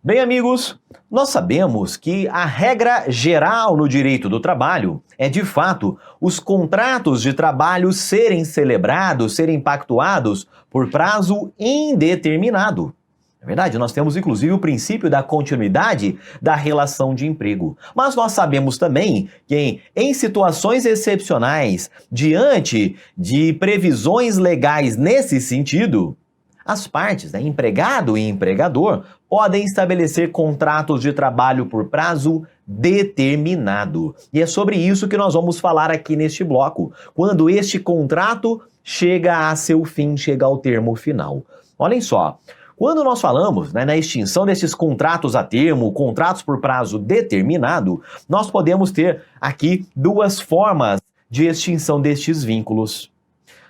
Bem, amigos, nós sabemos que a regra geral no direito do trabalho é, de fato, os contratos de trabalho serem celebrados, serem pactuados por prazo indeterminado. É verdade, nós temos inclusive o princípio da continuidade da relação de emprego. Mas nós sabemos também que em situações excepcionais, diante de previsões legais nesse sentido, as partes, empregado e empregador, podem estabelecer contratos de trabalho por prazo determinado. E é sobre isso que nós vamos falar aqui neste bloco, quando este contrato chega a seu fim, chega ao termo final. Olhem só, quando nós falamos na extinção desses contratos a termo, contratos por prazo determinado, nós podemos ter aqui duas formas de extinção destes vínculos.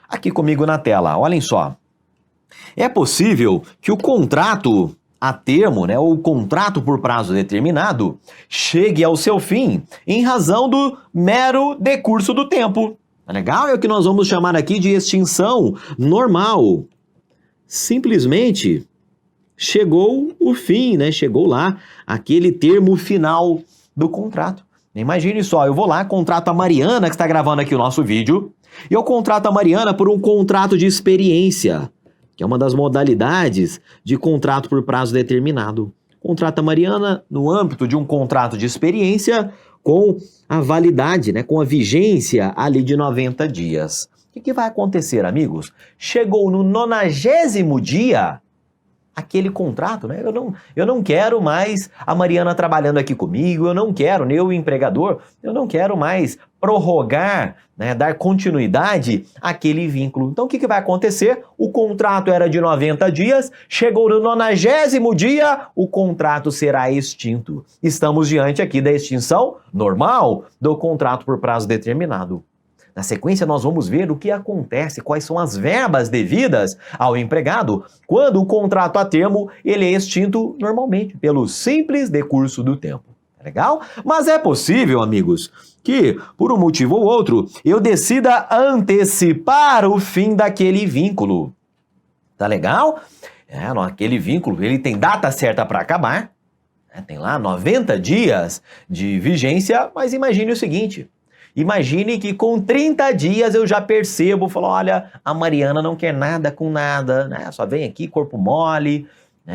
Aqui comigo na tela, olhem só. É possível que o contrato a termo, ou o contrato por prazo determinado, chegue ao seu fim em razão do mero decurso do tempo. Tá legal? É o que nós vamos chamar aqui de extinção normal. Simplesmente chegou o fim, chegou lá aquele termo final do contrato. Imagine só, eu vou lá, contrato a Mariana, que está gravando aqui o nosso vídeo, e eu contrato a Mariana por um contrato de experiência, que é uma das modalidades de contrato por prazo determinado. Contrata a Mariana no âmbito de um contrato de experiência com a validade, com a vigência ali de 90 dias. O que vai acontecer, amigos? Chegou no 90º dia aquele contrato, Eu não quero mais a Mariana trabalhando aqui comigo, eu não quero, o empregador, eu não quero mais prorrogar, dar continuidade àquele vínculo. Então, o que vai acontecer? O contrato era de 90 dias, chegou no 90º dia, o contrato será extinto. Estamos diante aqui da extinção normal do contrato por prazo determinado. Na sequência, nós vamos ver o que acontece, quais são as verbas devidas ao empregado quando o contrato a termo ele é extinto normalmente, pelo simples decurso do tempo. Legal? Mas é possível, amigos, que, por um motivo ou outro, eu decida antecipar o fim daquele vínculo. Tá legal? Aquele vínculo, ele tem data certa para acabar, tem lá 90 dias de vigência, mas imagine o seguinte... Imagine que com 30 dias eu já percebo, falo, olha, a Mariana não quer nada com nada, Só vem aqui, corpo mole,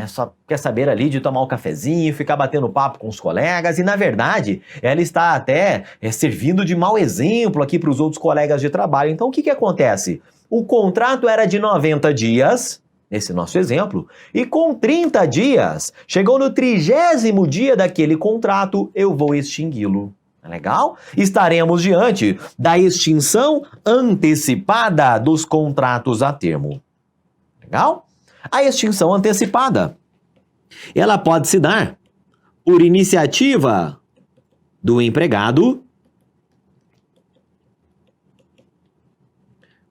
Só quer saber ali de tomar um cafezinho, ficar batendo papo com os colegas e, na verdade, ela está até servindo de mau exemplo aqui para os outros colegas de trabalho. Então, o que acontece? O contrato era de 90 dias, nesse nosso exemplo, e com 30 dias, chegou no 30º dia daquele contrato, eu vou extingui-lo. Legal? Estaremos diante da extinção antecipada dos contratos a termo. Legal? A extinção antecipada, ela pode se dar por iniciativa do empregado,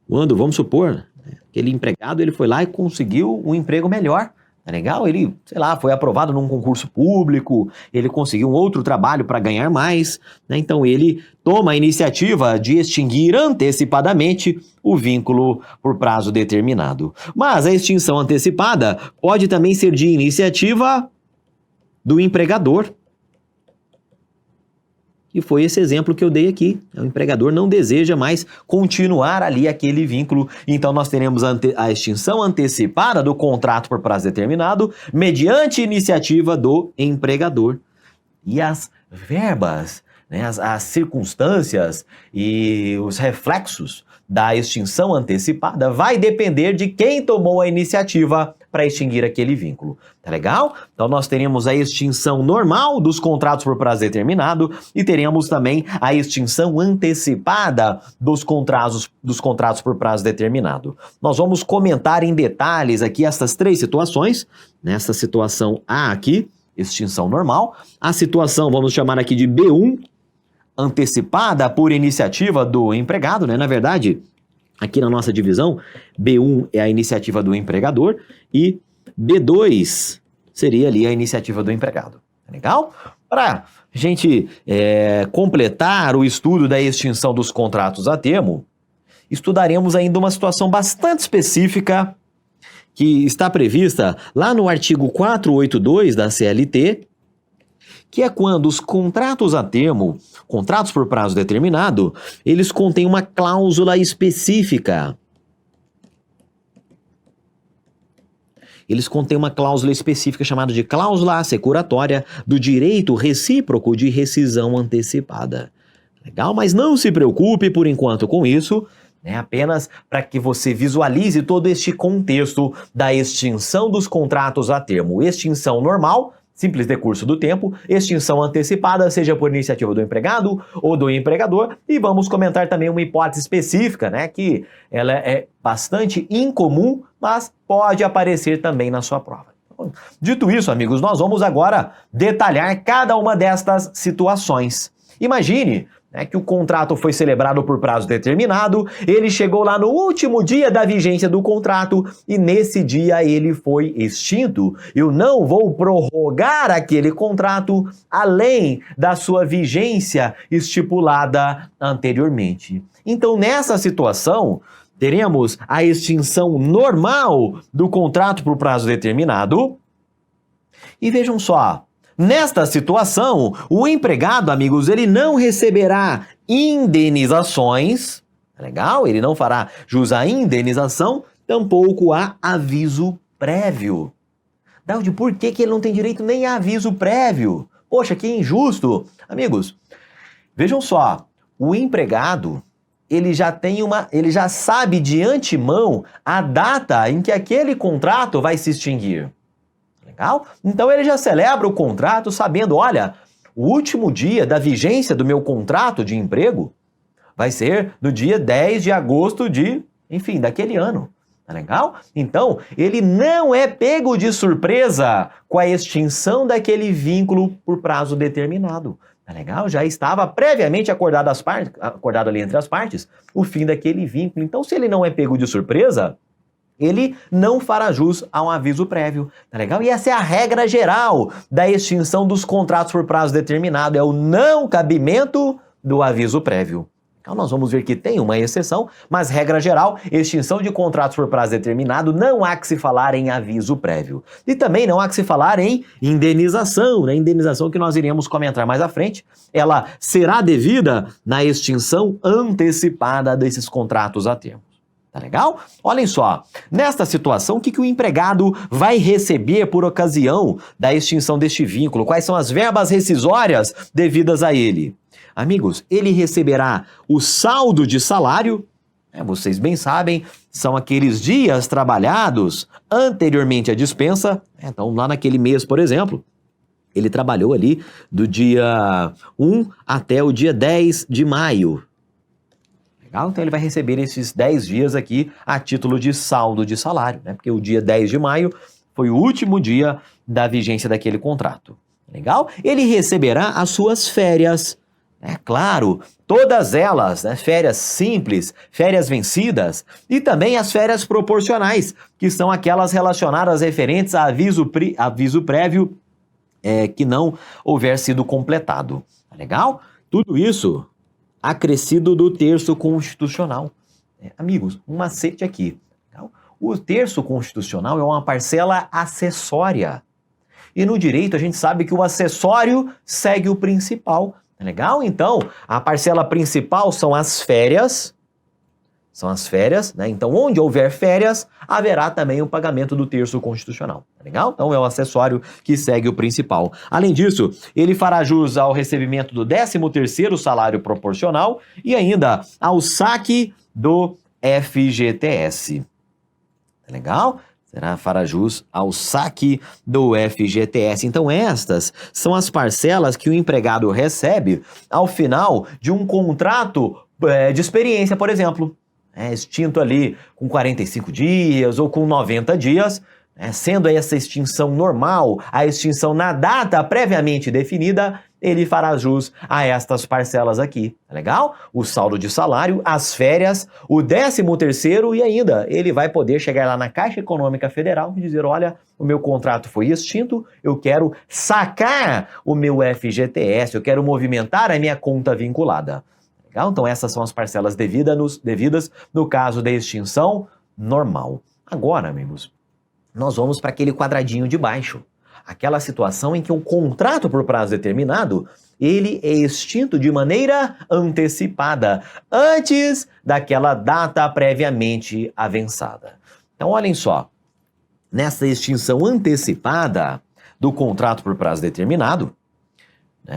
quando, vamos supor, aquele empregado ele foi lá e conseguiu um emprego melhor. Legal? Ele, foi aprovado num concurso público, ele conseguiu um outro trabalho para ganhar mais, Então ele toma a iniciativa de extinguir antecipadamente o vínculo por prazo determinado. Mas a extinção antecipada pode também ser de iniciativa do empregador. E foi esse exemplo que eu dei aqui. O empregador não deseja mais continuar ali aquele vínculo. Então, nós teremos a extinção antecipada do contrato por prazo determinado mediante iniciativa do empregador. E as verbas, as circunstâncias e os reflexos da extinção antecipada vai depender de quem tomou a iniciativa para extinguir aquele vínculo. Tá legal? Então nós teremos a extinção normal dos contratos por prazo determinado e teremos também a extinção antecipada dos contratos por prazo determinado. Nós vamos comentar em detalhes aqui essas três situações. Nessa situação A aqui, extinção normal. A situação, vamos chamar aqui de B1, antecipada por iniciativa do empregado, Na verdade, aqui na nossa divisão, B1 é a iniciativa do empregador e B2 seria ali a iniciativa do empregado. Legal? Para a gente completar o estudo da extinção dos contratos a termo, estudaremos ainda uma situação bastante específica que está prevista lá no artigo 482 da CLT, que é quando os contratos a termo, contratos por prazo determinado, eles contêm uma cláusula específica. Eles contêm uma cláusula específica chamada de cláusula assecuratória do direito recíproco de rescisão antecipada. Legal? Mas não se preocupe por enquanto com isso, né? Apenas para que você visualize todo este contexto da extinção dos contratos a termo. Extinção normal, simples decurso do tempo, extinção antecipada, seja por iniciativa do empregado ou do empregador, e vamos comentar também uma hipótese específica, né, que ela é bastante incomum, mas pode aparecer também na sua prova. Dito isso, amigos, nós vamos agora detalhar cada uma destas situações. Imagine, né, que o contrato foi celebrado por prazo determinado, ele chegou lá no último dia da vigência do contrato e nesse dia ele foi extinto. Eu não vou prorrogar aquele contrato além da sua vigência estipulada anteriormente. Então, nessa situação, teremos a extinção normal do contrato por prazo determinado. E vejam só, nesta situação, o empregado, amigos, ele não receberá indenizações, legal? Ele não fará jus à indenização, tampouco há aviso prévio. Daudi, por que ele não tem direito nem a aviso prévio? Poxa, que injusto! Amigos, vejam só, o empregado, ele já sabe de antemão a data em que aquele contrato vai se extinguir. Legal? Então ele já celebra o contrato sabendo, olha, o último dia da vigência do meu contrato de emprego vai ser no dia 10 de agosto daquele ano. Tá legal? Então, ele não é pego de surpresa com a extinção daquele vínculo por prazo determinado. Tá legal? Já estava previamente acordado ali entre as partes o fim daquele vínculo. Então, se ele não é pego de surpresa, ele não fará jus a um aviso prévio, tá legal? E essa é a regra geral da extinção dos contratos por prazo determinado, é o não cabimento do aviso prévio. Então nós vamos ver que tem uma exceção, mas regra geral, extinção de contratos por prazo determinado, não há que se falar em aviso prévio. E também não há que se falar em indenização, né? Indenização que nós iremos comentar mais à frente, ela será devida na extinção antecipada desses contratos a termo. Tá legal? Olhem só, nesta situação, o que o empregado vai receber por ocasião da extinção deste vínculo? Quais são as verbas rescisórias devidas a ele? Amigos, ele receberá o saldo de salário, vocês bem sabem, são aqueles dias trabalhados anteriormente à dispensa. Então, lá naquele mês, por exemplo, ele trabalhou ali do dia 1 até o dia 10 de maio. Legal? Então ele vai receber esses 10 dias aqui a título de saldo de salário, né? Porque o dia 10 de maio foi o último dia da vigência daquele contrato. Legal? Ele receberá as suas férias. É claro, todas elas, né? Férias simples, férias vencidas e também as férias proporcionais, que são aquelas relacionadas referentes a aviso prévio que não houver sido completado. Tá legal? Tudo isso acrescido do terço constitucional. Amigos, um macete aqui. O terço constitucional é uma parcela acessória. E no direito a gente sabe que o acessório segue o principal. Legal? Então, a parcela principal são as férias. Né? Então, onde houver férias, haverá também o pagamento do terço constitucional. Legal? Então, é o acessório que segue o principal. Além disso, ele fará jus ao recebimento do 13º salário proporcional e ainda ao saque do FGTS. Legal? Fará jus ao saque do FGTS. Então, estas são as parcelas que o empregado recebe ao final de um contrato de experiência, por exemplo. Extinto ali com 45 dias ou com 90 dias, sendo essa extinção normal, a extinção na data previamente definida, ele fará jus a estas parcelas aqui, tá legal? O saldo de salário, as férias, o 13º e ainda ele vai poder chegar lá na Caixa Econômica Federal e dizer, olha, o meu contrato foi extinto, eu quero sacar o meu FGTS, eu quero movimentar a minha conta vinculada. Legal? Então essas são as parcelas devidas no caso da extinção normal. Agora, amigos, nós vamos para aquele quadradinho de baixo. Aquela situação em que o contrato por prazo determinado, ele é extinto de maneira antecipada, antes daquela data previamente avançada. Então, olhem só, nessa extinção antecipada do contrato por prazo determinado,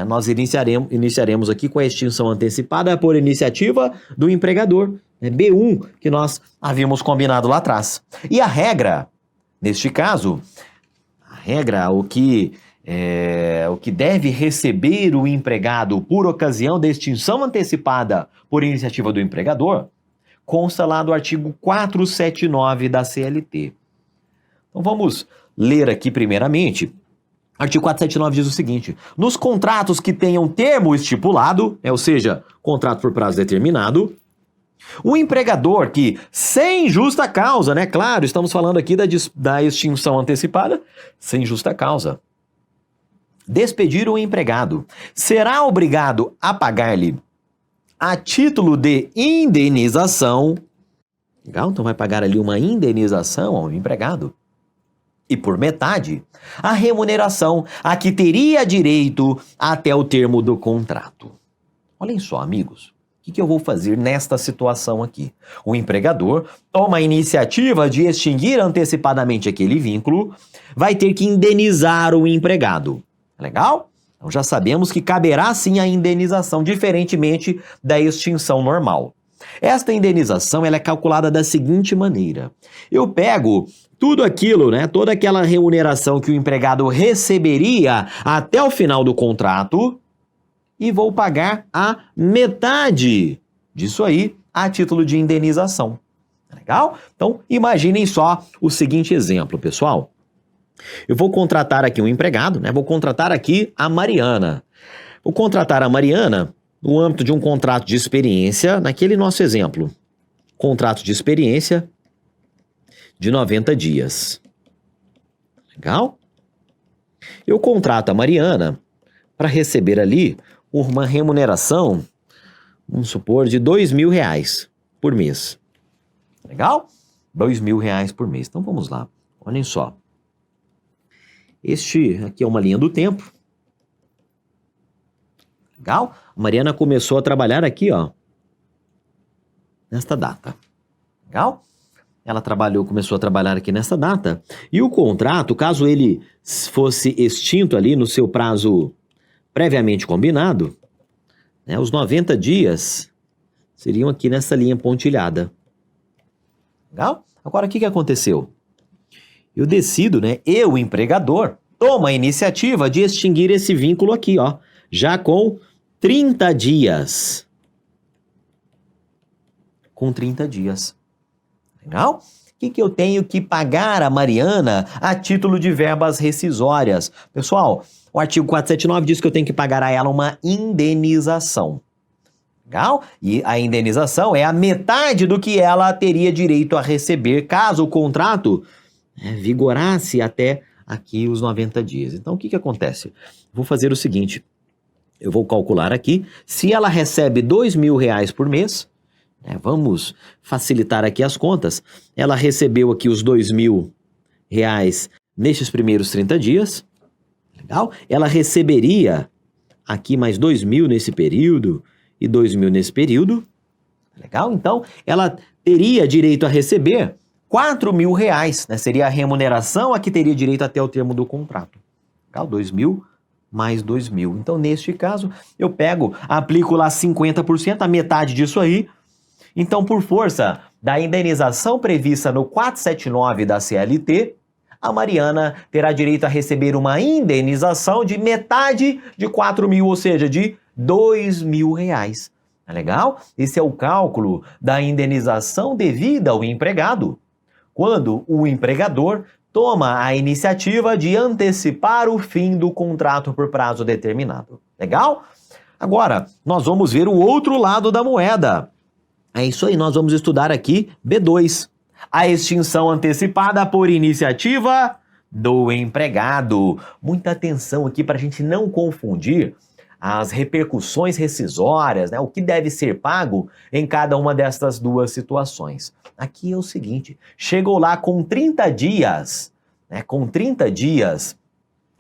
nós iniciaremos aqui com a extinção antecipada por iniciativa do empregador, B1, que nós havíamos combinado lá atrás. E a regra, neste caso, o que deve receber o empregado por ocasião da extinção antecipada por iniciativa do empregador, consta lá do artigo 479 da CLT. Então vamos ler aqui primeiramente. Artigo 479 diz o seguinte: nos contratos que tenham termo estipulado, ou seja, contrato por prazo determinado, o empregador que, sem justa causa, claro, estamos falando aqui da extinção antecipada, sem justa causa, despedir o empregado, será obrigado a pagar-lhe a título de indenização. Legal? Então vai pagar ali uma indenização ao empregado. E por metade, a remuneração a que teria direito até o termo do contrato. Olhem só, amigos, o que eu vou fazer nesta situação aqui? O empregador toma a iniciativa de extinguir antecipadamente aquele vínculo, vai ter que indenizar o empregado. Legal? Então já sabemos que caberá sim a indenização, diferentemente da extinção normal. Esta indenização ela é calculada da seguinte maneira: eu pego tudo aquilo, toda aquela remuneração que o empregado receberia até o final do contrato e vou pagar a metade disso aí a título de indenização. Legal? Então, imaginem só o seguinte exemplo, pessoal. Eu vou contratar aqui um empregado, vou contratar aqui a Mariana. Vou contratar a Mariana no âmbito de um contrato de experiência, naquele nosso exemplo. Contrato de experiência de 90 dias. Legal? Eu contrato a Mariana para receber ali uma remuneração, vamos supor, de R$2.000 por mês. Legal? R$2.000 por mês. Então vamos lá. Olhem só. Este aqui é uma linha do tempo. Legal? A Mariana começou a trabalhar aqui, nesta data. Legal? Ela começou a trabalhar aqui nessa data, e o contrato, caso ele fosse extinto ali no seu prazo previamente combinado, os 90 dias seriam aqui nessa linha pontilhada. Legal? Agora, o que aconteceu? Eu decido, eu, empregador, tomo a iniciativa de extinguir esse vínculo aqui, já com 30 dias. Com 30 dias. Legal? O que eu tenho que pagar a Mariana a título de verbas rescisórias? Pessoal, o artigo 479 diz que eu tenho que pagar a ela uma indenização. Legal? E a indenização é a metade do que ela teria direito a receber caso o contrato vigorasse até aqui os 90 dias. Então, o que acontece? Vou fazer o seguinte, eu vou calcular aqui, se ela recebe R$2.000 por mês, vamos facilitar aqui as contas. Ela recebeu aqui os R$2.000 nestes primeiros 30 dias. Legal? Ela receberia aqui mais 2.000 nesse período e 2.000 nesse período. Legal? Então, ela teria direito a receber R$4.000, seria a remuneração a que teria direito até o termo do contrato. Legal? 2.000 mais 2.000. Então, neste caso, eu aplico lá 50%, a metade disso aí. Então, por força da indenização prevista no 479 da CLT, a Mariana terá direito a receber uma indenização de metade de 4.000, ou seja, de R$2.000. Tá legal? Esse é o cálculo da indenização devida ao empregado, quando o empregador toma a iniciativa de antecipar o fim do contrato por prazo determinado. Legal? Agora, nós vamos ver o outro lado da moeda. É isso aí, nós vamos estudar aqui B2. A extinção antecipada por iniciativa do empregado. Muita atenção aqui para a gente não confundir as repercussões rescisórias, o que deve ser pago em cada uma destas duas situações. Aqui é o seguinte, chegou lá com 30 dias né, com 30 dias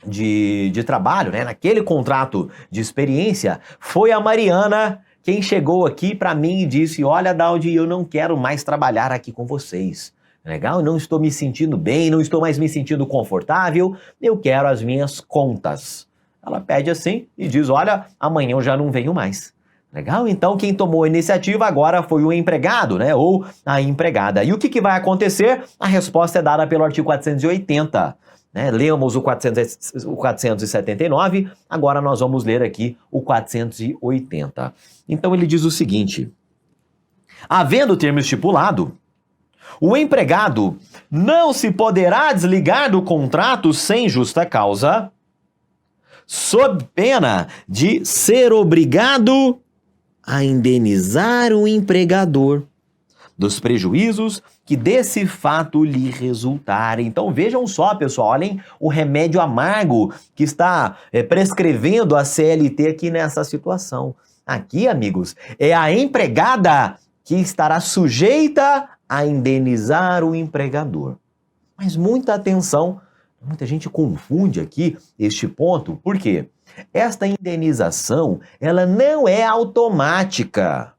de trabalho, né, naquele contrato de experiência, foi a Mariana quem chegou aqui para mim e disse: olha, Daudi, eu não quero mais trabalhar aqui com vocês. Legal? Eu não estou me sentindo bem, não estou mais me sentindo confortável, eu quero as minhas contas. Ela pede assim e diz: olha, amanhã eu já não venho mais. Legal? Então quem tomou a iniciativa agora foi o empregado, né? Ou a empregada. E o que vai acontecer? A resposta é dada pelo artigo 480. Né? Lemos o 479, agora nós vamos ler aqui o 480. Então ele diz o seguinte: havendo termo estipulado, o empregado não se poderá desligar do contrato sem justa causa, sob pena de ser obrigado a indenizar o empregador dos prejuízos que desse fato lhe resultarem. Então vejam só, pessoal, olhem o remédio amargo que está prescrevendo a CLT aqui nessa situação. Aqui, amigos, é a empregada que estará sujeita a indenizar o empregador. Mas muita atenção, muita gente confunde aqui este ponto, por quê? Esta indenização, ela não é automática.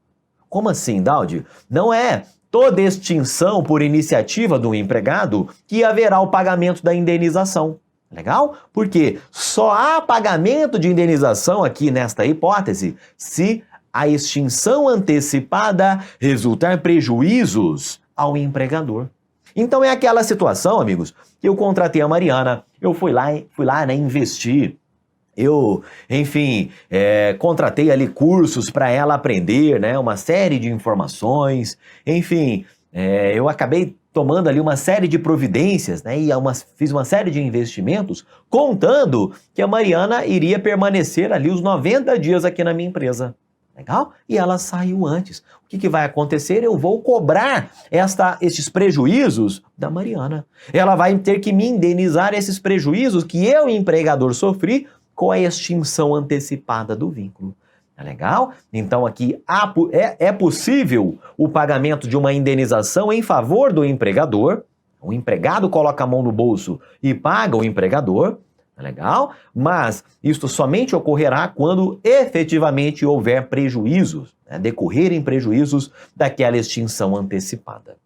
Como assim, Daudi? Não é toda extinção por iniciativa do empregado que haverá o pagamento da indenização. Legal? Porque só há pagamento de indenização aqui nesta hipótese se a extinção antecipada resultar prejuízos ao empregador. Então é aquela situação, amigos, que eu contratei a Mariana, eu fui lá, né, investir. Eu, enfim, contratei ali cursos para ela aprender, né, uma série de informações, enfim, eu acabei tomando ali uma série de providências, né, e fiz uma série de investimentos, contando que a Mariana iria permanecer ali os 90 dias aqui na minha empresa. Legal? E ela saiu antes. O que vai acontecer? Eu vou cobrar esses prejuízos da Mariana. Ela vai ter que me indenizar esses prejuízos que eu, empregador, sofri com a extinção antecipada do vínculo. É legal? Então aqui é possível o pagamento de uma indenização em favor do empregador. O empregado coloca a mão no bolso e paga o empregador. É legal? Mas isto somente ocorrerá quando efetivamente houver prejuízos, né? Decorrerem prejuízos daquela extinção antecipada.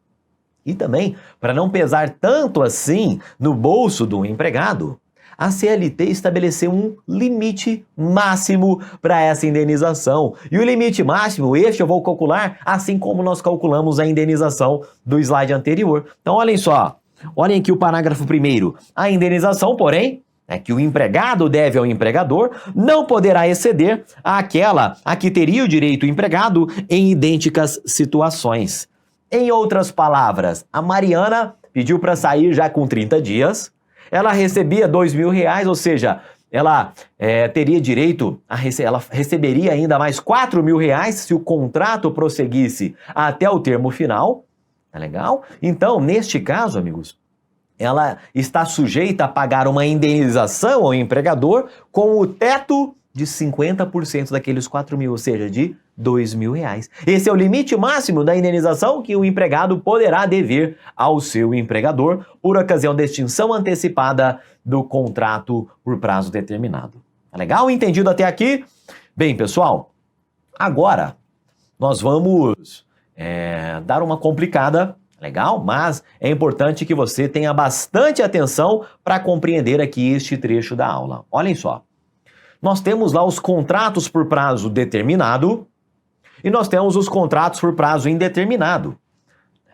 E também, para não pesar tanto assim no bolso do empregado, a CLT estabeleceu um limite máximo para essa indenização. E o limite máximo, eu vou calcular assim como nós calculamos a indenização do slide anterior. Então, olhem só. Olhem aqui o parágrafo 1º. A indenização, porém, que o empregado deve ao empregador, não poderá exceder àquela a que teria o direito o empregado em idênticas situações. Em outras palavras, a Mariana pediu para sair já com 30 dias, ela recebia R$2.000, ou seja, ela teria direito, ela receberia ainda mais R$4.000 se o contrato prosseguisse até o termo final. Tá legal? Então, neste caso, amigos, ela está sujeita a pagar uma indenização ao empregador com o teto de 50% daqueles R$4.000, ou seja, de R$2.000. Esse é o limite máximo da indenização que o empregado poderá dever ao seu empregador por ocasião da extinção antecipada do contrato por prazo determinado. Tá legal? Entendido até aqui? Bem, pessoal, agora nós vamos dar uma complicada. Legal? Mas é importante que você tenha bastante atenção para compreender aqui este trecho da aula. Olhem só. Nós temos lá os contratos por prazo determinado e nós temos os contratos por prazo indeterminado.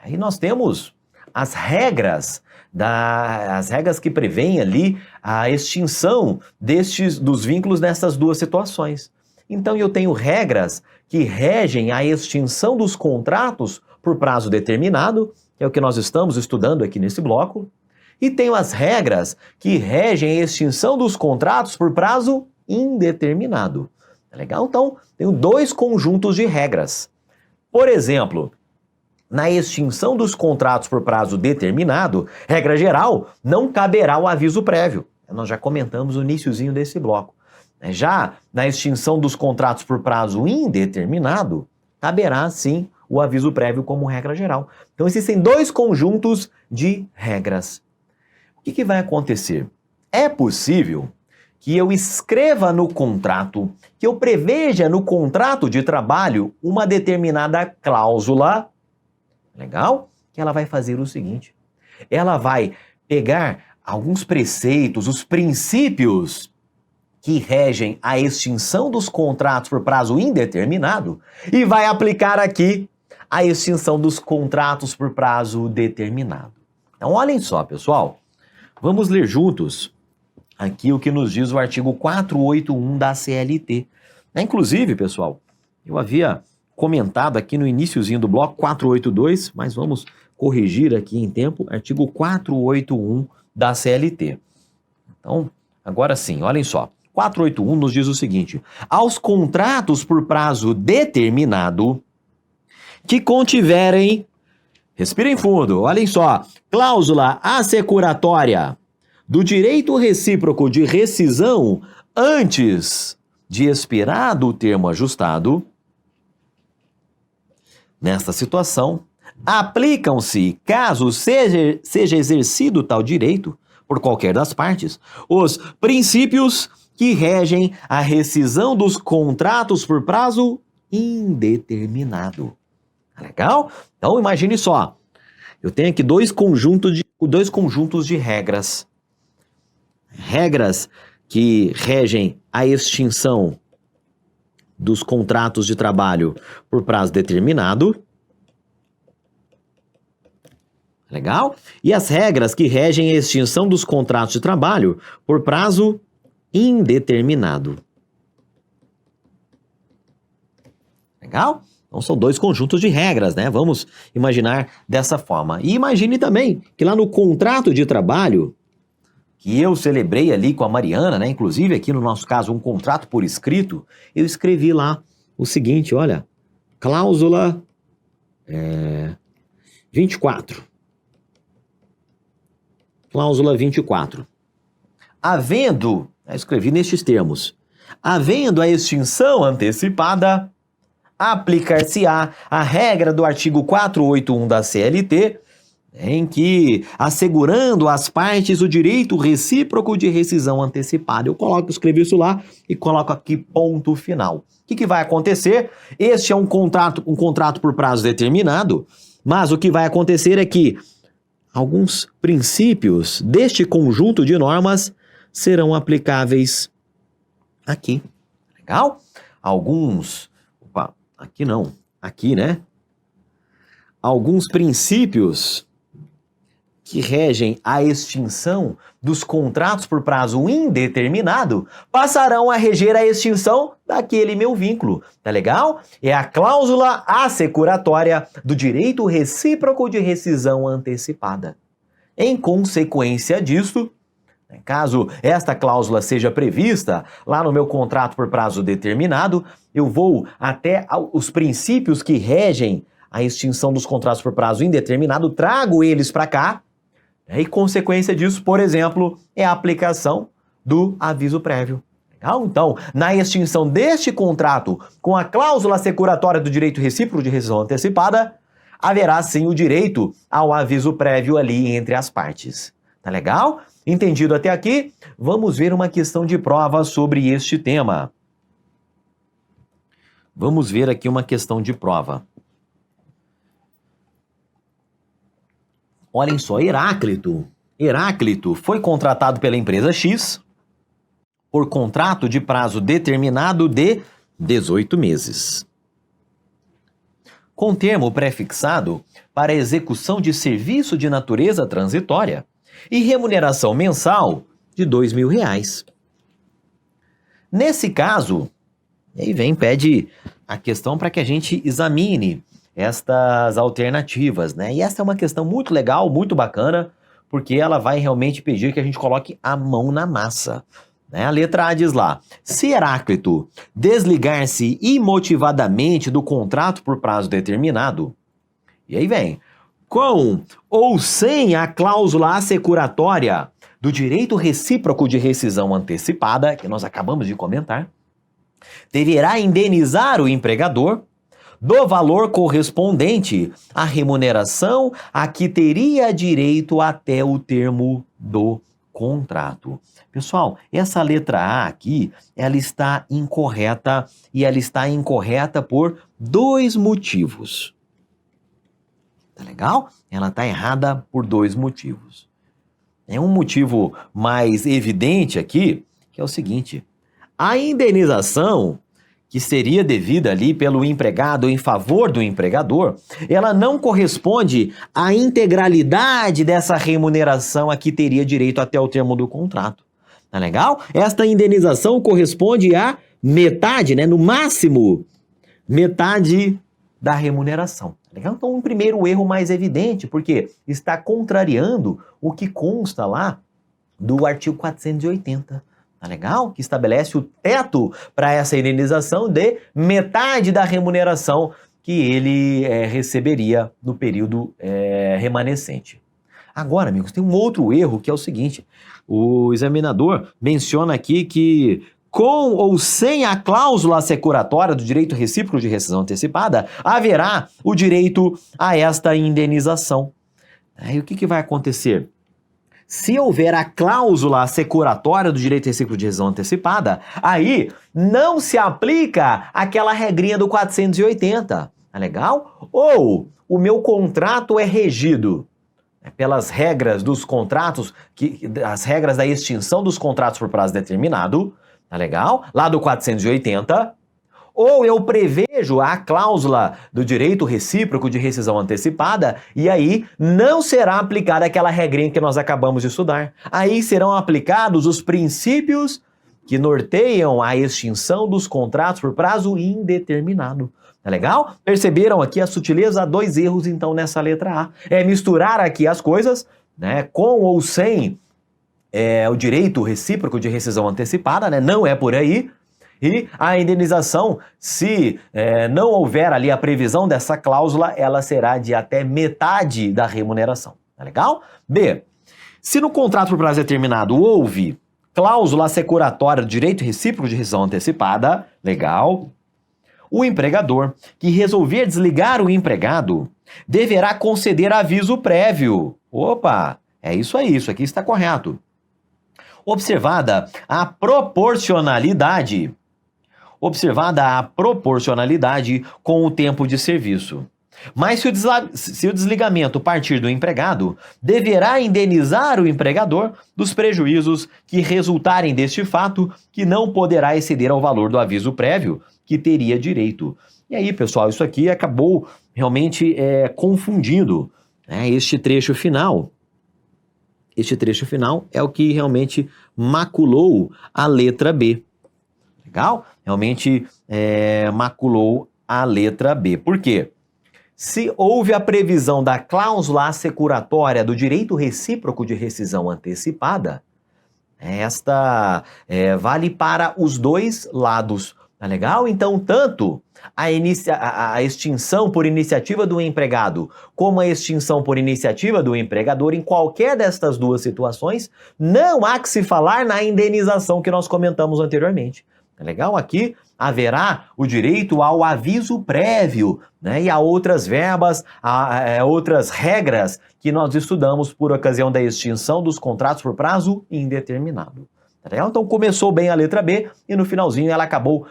Aí nós temos as regras que prevêem ali a extinção dos vínculos nessas duas situações. Então eu tenho regras que regem a extinção dos contratos por prazo determinado, que é o que nós estamos estudando aqui nesse bloco, e tenho as regras que regem a extinção dos contratos por prazo indeterminado. Tá legal? Então, tenho dois conjuntos de regras. Por exemplo, na extinção dos contratos por prazo determinado, regra geral, não caberá o aviso prévio. Nós já comentamos no iniciozinho desse bloco. Já na extinção dos contratos por prazo indeterminado, caberá sim o aviso prévio como regra geral. Então existem dois conjuntos de regras. que vai acontecer? É possível que eu escreva no contrato, que eu preveja no contrato de trabalho uma determinada cláusula, legal? Que ela vai fazer o seguinte, ela vai pegar alguns preceitos, os princípios que regem a extinção dos contratos por prazo indeterminado e vai aplicar aqui a extinção dos contratos por prazo determinado. Então, olhem só, pessoal, vamos ler juntos aqui o que nos diz o artigo 481 da CLT. Inclusive, pessoal, eu havia comentado aqui no iniciozinho do bloco 482, mas vamos corrigir aqui em tempo, artigo 481 da CLT. Então, agora sim, olhem só. 481 nos diz o seguinte: aos contratos por prazo determinado que contiverem, respirem fundo, olhem só, cláusula assecuratória do direito recíproco de rescisão antes de expirado o termo ajustado, nesta situação, aplicam-se, caso seja exercido tal direito por qualquer das partes, os princípios que regem a rescisão dos contratos por prazo indeterminado. Legal? Então imagine só, eu tenho aqui dois conjuntos de regras. Regras que regem a extinção dos contratos de trabalho por prazo determinado. Legal? E as regras que regem a extinção dos contratos de trabalho por prazo indeterminado. Legal? Então são dois conjuntos de regras, né? Vamos imaginar dessa forma. E imagine também que lá no contrato de trabalho, que eu celebrei ali com a Mariana, né? Inclusive aqui no nosso caso um contrato por escrito, eu escrevi lá o seguinte, olha, cláusula 24. Cláusula 24. Havendo, eu escrevi nestes termos, havendo a extinção antecipada, aplicar-se-á a regra do artigo 481 da CLT, em que, assegurando às partes o direito recíproco de rescisão antecipada. Eu escrevi isso lá e coloco aqui ponto final. O que vai acontecer? Este é um contrato por prazo determinado, mas o que vai acontecer é que alguns princípios deste conjunto de normas serão aplicáveis aqui. Legal? Aqui, né? Alguns princípios que regem a extinção dos contratos por prazo indeterminado passarão a reger a extinção daquele meu vínculo, tá legal? É a cláusula assecuratória do direito recíproco de rescisão antecipada. Em consequência disso, caso esta cláusula seja prevista lá no meu contrato por prazo determinado, eu vou até os princípios que regem a extinção dos contratos por prazo indeterminado, trago eles para cá, e consequência disso, por exemplo, é a aplicação do aviso prévio. Legal? Então, na extinção deste contrato com a cláusula assecuratória do direito recíproco de rescisão antecipada, haverá sim o direito ao aviso prévio ali entre as partes. Tá legal? Entendido até aqui? Vamos ver uma questão de prova sobre este tema. Vamos ver aqui uma questão de prova. Olhem só, Heráclito foi contratado pela empresa X por contrato de prazo determinado de 18 meses. Com termo prefixado para execução de serviço de natureza transitória e remuneração mensal de R$2.000. Nesse caso, aí pede a questão para que a gente examine estas alternativas, né? E essa é uma questão muito legal, muito bacana, porque ela vai realmente pedir que a gente coloque a mão na massa. Né? A letra A diz lá, se Heráclito desligar-se imotivadamente do contrato por prazo determinado, e aí vem, com ou sem a cláusula assecuratória do direito recíproco de rescisão antecipada, que nós acabamos de comentar, deverá indenizar o empregador do valor correspondente à remuneração a que teria direito até o termo do contrato. Pessoal, essa letra A aqui, ela está incorreta e ela está incorreta por dois motivos. Tá legal? Ela está errada por dois motivos. É um motivo mais evidente aqui, que é o seguinte: a indenização que seria devida ali pelo empregado em favor do empregador, ela não corresponde à integralidade dessa remuneração a que teria direito até o termo do contrato. Tá legal? Esta indenização corresponde a metade, né? No máximo, metade da remuneração. Tá legal? Então, um primeiro erro mais evidente, porque está contrariando o que consta lá do artigo 480. Tá legal? Que estabelece o teto para essa indenização de metade da remuneração que ele receberia no período remanescente. Agora, amigos, tem um outro erro que é o seguinte: o examinador menciona aqui que com ou sem a cláusula assecuratória do direito recíproco de rescisão antecipada, haverá o direito a esta indenização. Aí o que vai acontecer? Se houver a cláusula assecuratória do direito recíproco de rescisão antecipada, aí não se aplica aquela regrinha do 480, tá legal? Ou o meu contrato é regido pelas regras dos contratos, as regras da extinção dos contratos por prazo determinado, tá legal? Lá do 480. Ou eu prevejo a cláusula do direito recíproco de rescisão antecipada e aí não será aplicada aquela regrinha que nós acabamos de estudar. Aí serão aplicados os princípios que norteiam a extinção dos contratos por prazo indeterminado. Tá legal? Perceberam aqui a sutileza? Há dois erros então nessa letra A. É misturar aqui as coisas, né, com ou sem o direito recíproco de rescisão antecipada, né? Não é por aí. E a indenização, se não houver ali a previsão dessa cláusula, ela será de até metade da remuneração. Tá legal? B. Se no contrato por prazo determinado houve cláusula assecuratória do direito recíproco de rescisão antecipada, legal, o empregador que resolver desligar o empregado deverá conceder aviso prévio. Opa, é isso aí, isso aqui está correto. Observada a proporcionalidade com o tempo de serviço. Mas se o desligamento partir do empregado, deverá indenizar o empregador dos prejuízos que resultarem deste fato, que não poderá exceder ao valor do aviso prévio que teria direito. E aí, pessoal, isso aqui acabou realmente confundindo, né, este trecho final. Este trecho final é o que realmente maculou a letra B. Legal? Realmente maculou a letra B. Por quê? Se houve a previsão da cláusula assecuratória do direito recíproco de rescisão antecipada, esta vale para os dois lados. Tá legal? Então, tanto a extinção por iniciativa do empregado como a extinção por iniciativa do empregador, em qualquer destas duas situações, não há que se falar na indenização que nós comentamos anteriormente. Tá legal? Aqui haverá o direito ao aviso prévio, né? E a outras verbas, a outras regras que nós estudamos por ocasião da extinção dos contratos por prazo indeterminado. Tá legal? Então começou bem a letra B e no finalzinho ela acabou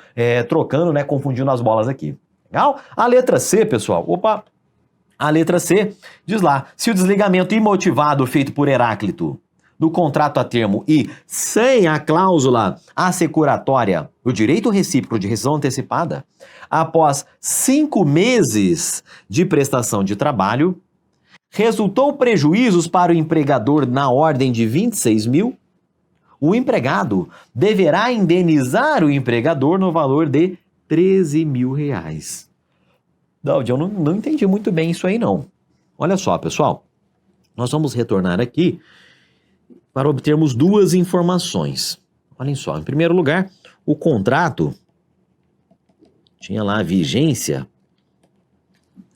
trocando, né? Confundindo as bolas aqui. Legal? A letra C, pessoal, a letra C diz lá: se o desligamento imotivado feito por Heráclito do contrato a termo e sem a cláusula assecuratória, o direito recíproco de rescisão antecipada, após 5 meses de prestação de trabalho, resultou prejuízos para o empregador na ordem de 26 mil, o empregado deverá indenizar o empregador no valor de 13 mil reais. Daudi, eu não entendi muito bem isso aí não. Olha só, pessoal, nós vamos retornar aqui para obtermos duas informações. Olhem só, em primeiro lugar, o contrato tinha lá a vigência,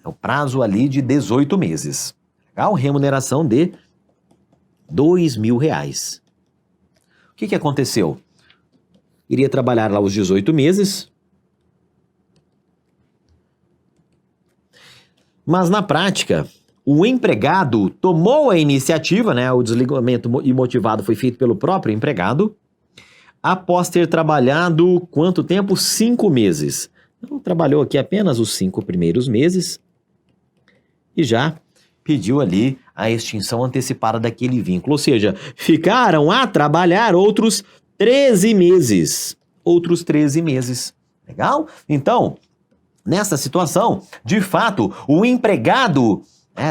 o prazo ali de 18 meses. Legal? Remuneração de 2 mil reais. O que aconteceu? Iria trabalhar lá os 18 meses, Mas na prática, o empregado tomou a iniciativa, né? O desligamento imotivado foi feito pelo próprio empregado, após ter trabalhado quanto tempo? 5 meses. Então, trabalhou aqui apenas os 5 primeiros meses e já pediu ali a extinção antecipada daquele vínculo. Ou seja, ficaram a trabalhar outros 13 meses. Outros 13 meses. Legal? Então, nessa situação, de fato, o empregado,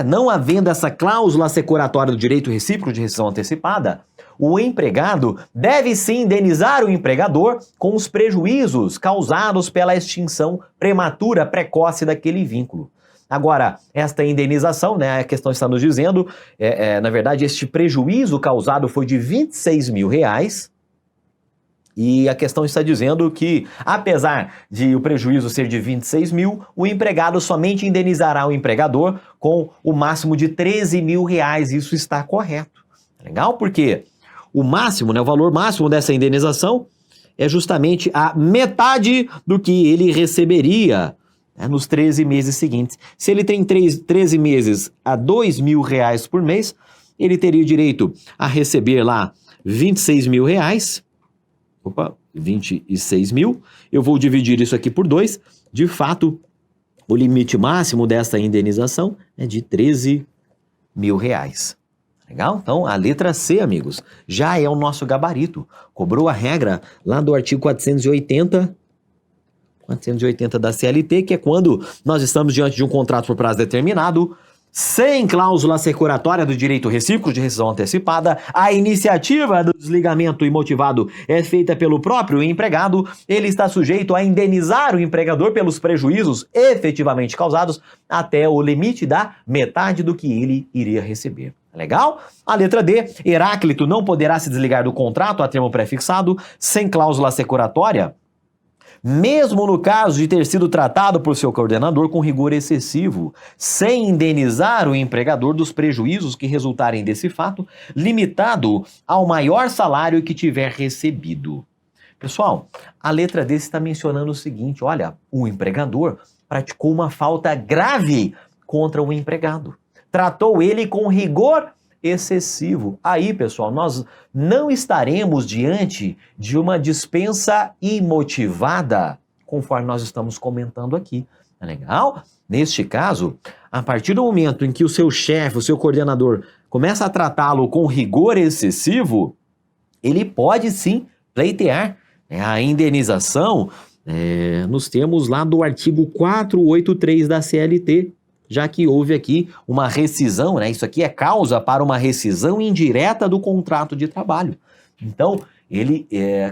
não havendo essa cláusula assecuratória do direito recíproco de rescisão antecipada, o empregado deve sim indenizar o empregador com os prejuízos causados pela extinção prematura, precoce daquele vínculo. Agora, esta indenização, né, a questão está nos dizendo, na verdade, este prejuízo causado foi de R$26 mil, e a questão está dizendo que, apesar de o prejuízo ser de 26 mil, o empregado somente indenizará o empregador com o máximo de R$13 mil. Isso está correto. Legal? Porque o máximo, né, o valor máximo dessa indenização é justamente a metade do que ele receberia, né, nos 13 meses seguintes. Se ele tem 13 meses a R$2 mil por mês, ele teria direito a receber lá R$26 mil. 26 mil, eu vou dividir isso aqui por 2, de fato, o limite máximo dessa indenização é de R$13 mil. Legal? Então, a letra C, amigos, já é o nosso gabarito. Cobrou a regra lá do artigo 480 da CLT, que é quando nós estamos diante de um contrato por prazo determinado, sem cláusula assecuratória do direito recíproco de rescisão antecipada, a iniciativa do desligamento imotivado é feita pelo próprio empregado, ele está sujeito a indenizar o empregador pelos prejuízos efetivamente causados até o limite da metade do que ele iria receber. Legal? A letra D, Heráclito não poderá se desligar do contrato a termo prefixado sem cláusula assecuratória, mesmo no caso de ter sido tratado por seu coordenador com rigor excessivo, sem indenizar o empregador dos prejuízos que resultarem desse fato, limitado ao maior salário que tiver recebido. Pessoal, a letra D está mencionando o seguinte, olha, o empregador praticou uma falta grave contra o empregado. Tratou ele com rigor excessivo. Aí, pessoal, nós não estaremos diante de uma dispensa imotivada, conforme nós estamos comentando aqui. Tá legal? Neste caso, a partir do momento em que o seu chefe, o seu coordenador, começa a tratá-lo com rigor excessivo, ele pode sim pleitear a indenização nos termos lá do artigo 483 da CLT, já que houve aqui uma rescisão, né? Isso aqui é causa para uma rescisão indireta do contrato de trabalho. Então, ele,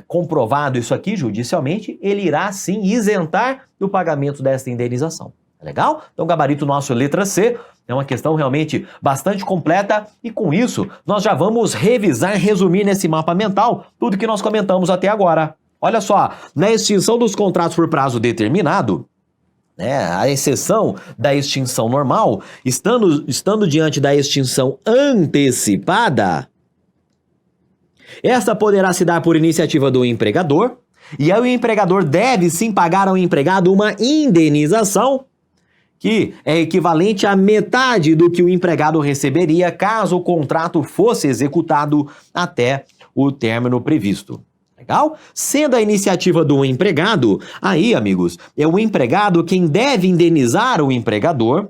comprovado isso aqui judicialmente, ele irá sim isentar do pagamento desta indenização. Legal? Então, gabarito nosso, letra C, é uma questão realmente bastante completa e com isso nós já vamos revisar, resumir nesse mapa mental tudo que nós comentamos até agora. Olha só, na extinção dos contratos por prazo determinado, a exceção da extinção normal, estando diante da extinção antecipada, esta poderá se dar por iniciativa do empregador, e aí o empregador deve sim pagar ao empregado uma indenização que é equivalente à metade do que o empregado receberia caso o contrato fosse executado até o término previsto. Legal? Sendo a iniciativa do empregado, aí, amigos, é o empregado quem deve indenizar o empregador,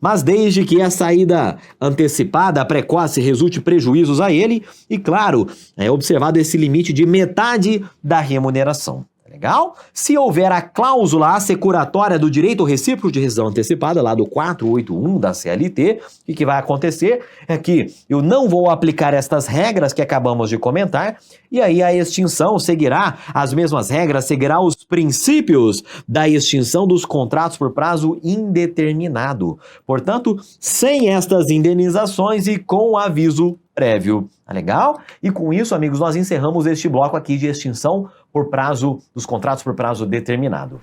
mas desde que a saída antecipada, precoce, resulte prejuízos a ele, e claro, é observado esse limite de metade da remuneração. Legal? Se houver a cláusula assecuratória do direito recíproco de rescisão antecipada, lá do 481 da CLT, o que vai acontecer é que eu não vou aplicar estas regras que acabamos de comentar, e aí a extinção seguirá as mesmas regras, seguirá os princípios da extinção dos contratos por prazo indeterminado. Portanto, sem estas indenizações e com aviso prévio. Tá legal? E com isso, amigos, nós encerramos este bloco aqui de extinção por prazo dos contratos por prazo determinado.